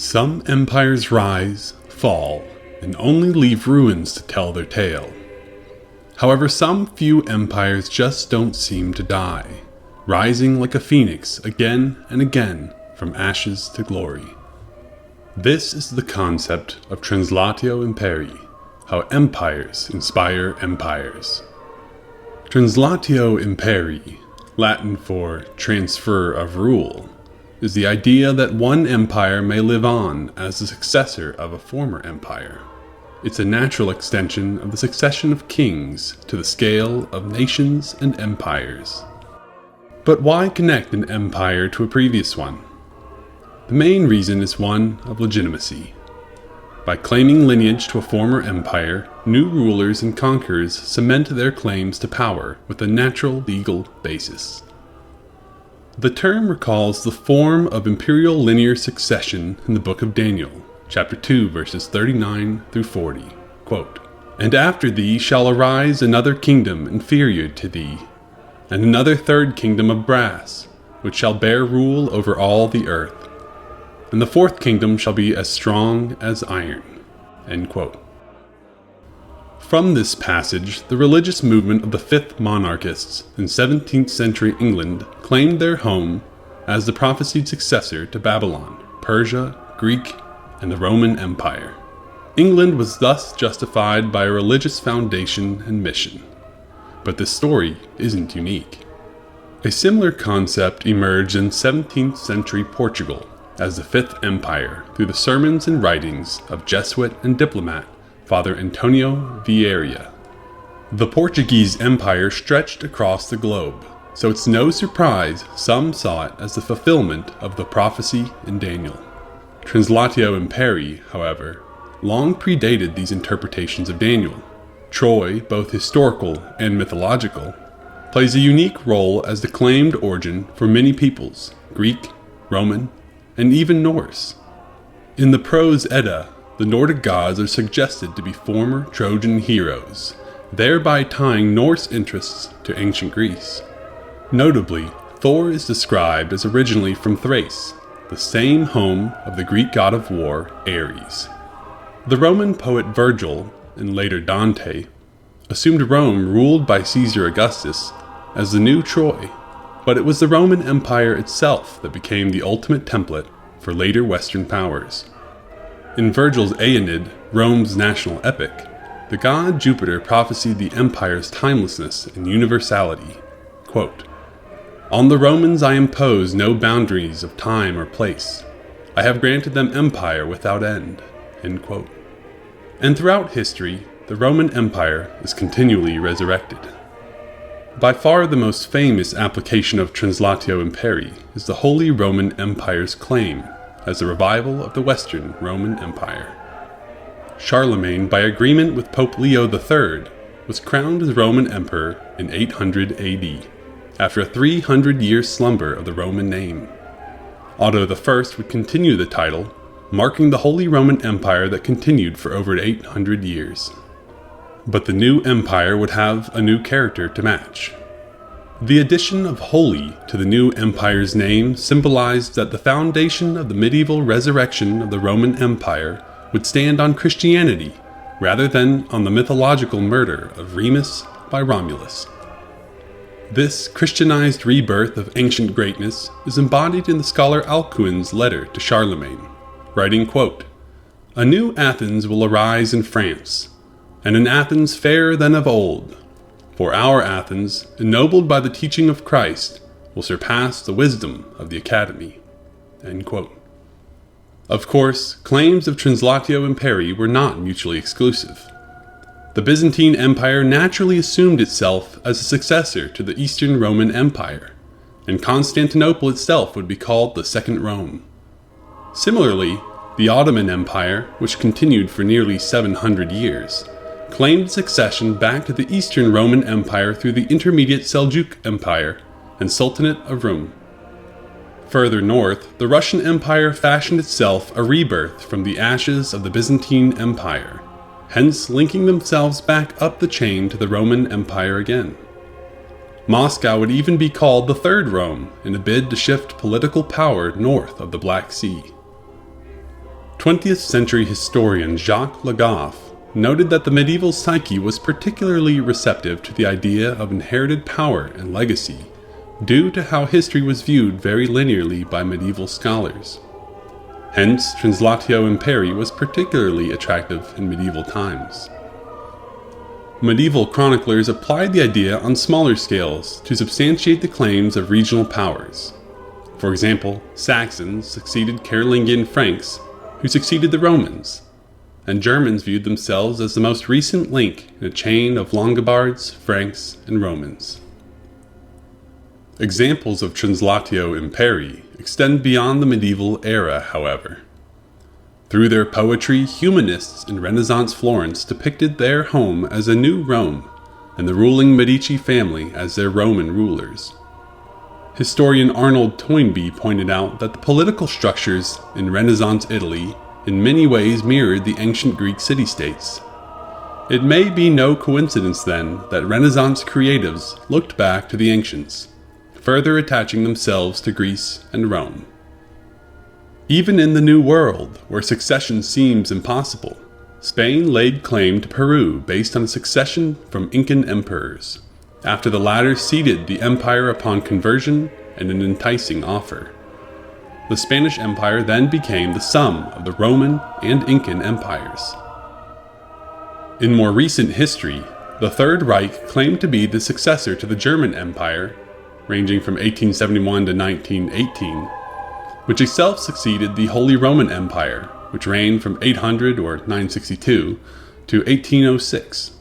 Some empires rise, fall, and only leave ruins to tell their tale. However, some few empires just don't seem to die, rising like a phoenix again and again from ashes to glory. This is the concept of translatio imperii, how empires inspire empires. Translatio imperii, Latin for transfer of rule, is the idea that one empire may live on as the successor of a former empire. It's a natural extension of the succession of kings to the scale of nations and empires. But why connect an empire to a previous one? The main reason is one of legitimacy. By claiming lineage to a former empire, new rulers and conquerors cement their claims to power with a natural legal basis. The term recalls the form of imperial linear succession in the book of Daniel, chapter 2, verses 39 through 40. Quote, "And after thee shall arise another kingdom inferior to thee, and another third kingdom of brass, which shall bear rule over all the earth. And the fourth kingdom shall be as strong as iron." End quote. From this passage, the religious movement of the fifth monarchists in 17th century England claimed their home as the prophesied successor to Babylon, Persia, Greek, and the Roman Empire. England was thus justified by a religious foundation and mission. But this story isn't unique. A similar concept emerged in 17th century Portugal as the Fifth Empire through the sermons and writings of Jesuit and diplomat Father Antonio Vieira. The Portuguese Empire stretched across the globe, so it's no surprise some saw it as the fulfillment of the prophecy in Daniel. Translatio imperii, however, long predated these interpretations of Daniel. Troy, both historical and mythological, plays a unique role as the claimed origin for many peoples, Greek, Roman, and even Norse. In the Prose Edda, the Nordic gods are suggested to be former Trojan heroes, thereby tying Norse interests to ancient Greece. Notably, Thor is described as originally from Thrace, the same home of the Greek god of war, Ares. The Roman poet Virgil, and later Dante, assumed Rome ruled by Caesar Augustus as the new Troy, but it was the Roman Empire itself that became the ultimate template for later Western powers. In Virgil's Aeneid, Rome's national epic, the god Jupiter prophesied the empire's timelessness and universality. Quote, "On the Romans I impose no boundaries of time or place. I have granted them empire without end." End quote. And throughout history, the Roman Empire is continually resurrected. By far the most famous application of translatio imperii is the Holy Roman Empire's claim as the revival of the Western Roman Empire. Charlemagne, by agreement with Pope Leo III, was crowned as Roman Emperor in 800 AD, after a 300-year slumber of the Roman name. Otto I would continue the title, marking the Holy Roman Empire that continued for over 800 years. But the new empire would have a new character to match. The addition of holy to the new empire's name symbolized that the foundation of the medieval resurrection of the Roman Empire would stand on Christianity rather than on the mythological murder of Remus by Romulus. This Christianized rebirth of ancient greatness is embodied in the scholar Alcuin's letter to Charlemagne, writing, quote, "A new Athens will arise in France, and an Athens fairer than of old. For our Athens, ennobled by the teaching of Christ, will surpass the wisdom of the Academy." End quote. Of course, claims of translatio imperii were not mutually exclusive. The Byzantine Empire naturally assumed itself as a successor to the Eastern Roman Empire, and Constantinople itself would be called the Second Rome. Similarly, the Ottoman Empire, which continued for nearly 700 years, claimed succession back to the Eastern Roman Empire through the intermediate Seljuk Empire and Sultanate of Rum. Further north, the Russian Empire fashioned itself a rebirth from the ashes of the Byzantine Empire, hence linking themselves back up the chain to the Roman Empire again. Moscow would even be called the Third Rome in a bid to shift political power north of the Black Sea. 20th century historian Jacques Le Goff noted that the medieval psyche was particularly receptive to the idea of inherited power and legacy due to how history was viewed very linearly by medieval scholars. Hence, translatio imperii was particularly attractive in medieval times. Medieval chroniclers applied the idea on smaller scales to substantiate the claims of regional powers. For example, Saxons succeeded Carolingian Franks, who succeeded the Romans, and Germans viewed themselves as the most recent link in a chain of Longobards, Franks, and Romans. Examples of translatio imperii extend beyond the medieval era, however. Through their poetry, humanists in Renaissance Florence depicted their home as a new Rome, and the ruling Medici family as their Roman rulers. Historian Arnold Toynbee pointed out that the political structures in Renaissance Italy in many ways mirrored the ancient Greek city-states. It may be no coincidence then that Renaissance creatives looked back to the ancients, further attaching themselves to Greece and Rome. Even in the New World, where succession seems impossible, Spain laid claim to Peru based on a succession from Incan emperors, after the latter ceded the empire upon conversion and an enticing offer. The Spanish Empire then became the sum of the Roman and Incan empires. In more recent history, the Third Reich claimed to be the successor to the German Empire, ranging from 1871 to 1918, which itself succeeded the Holy Roman Empire, which reigned from 800 or 962 to 1806.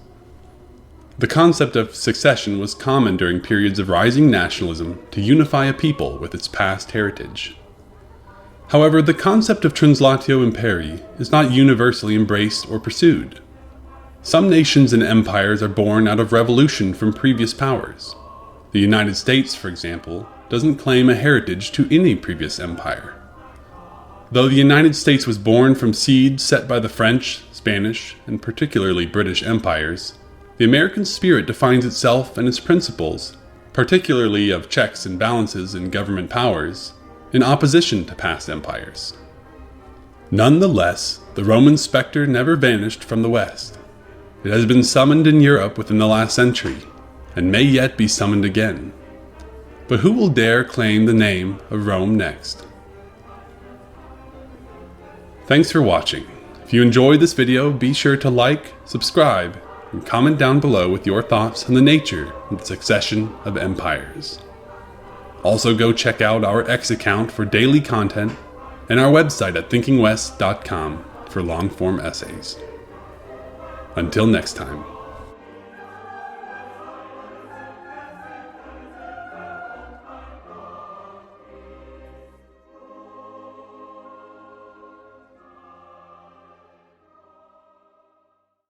The concept of succession was common during periods of rising nationalism to unify a people with its past heritage. However, the concept of translatio imperii is not universally embraced or pursued. Some nations and empires are born out of revolution from previous powers. The United States, for example, doesn't claim a heritage to any previous empire. Though the United States was born from seeds set by the French, Spanish, and particularly British empires, the American spirit defines itself and its principles, particularly of checks and balances in government powers, in opposition to past empires. Nonetheless, the Roman specter never vanished from the West. It has been summoned in Europe within the last century, and may yet be summoned again. But who will dare claim the name of Rome next? Thanks for watching. If you enjoyed this video, be sure to like, subscribe, and comment down below with your thoughts on the nature of the succession of empires. Also go check out our X account for daily content and our website at thinkingwest.com for long-form essays. Until next time.